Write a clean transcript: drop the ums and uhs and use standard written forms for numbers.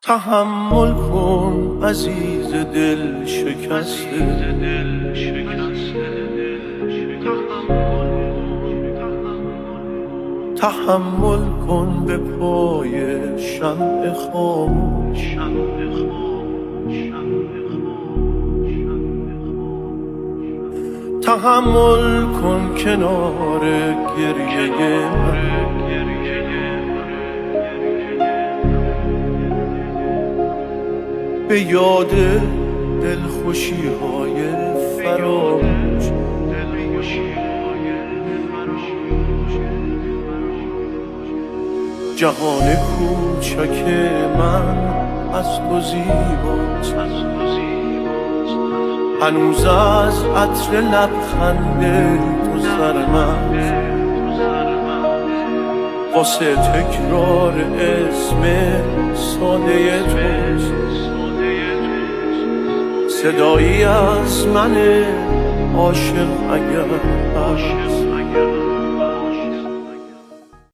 تحمل کن عزیز دل شکسته، تحمل کن به پای شمع خاموش، تحمل کن کنار گریه من، به یاد دلخوشی های فراموش. جهان کوچک من از تو زیباست، هنوز از عطر لبخند تو سرمست، واسه تکرار اسم ساده توست، صدایی از من عاشق اگر هست.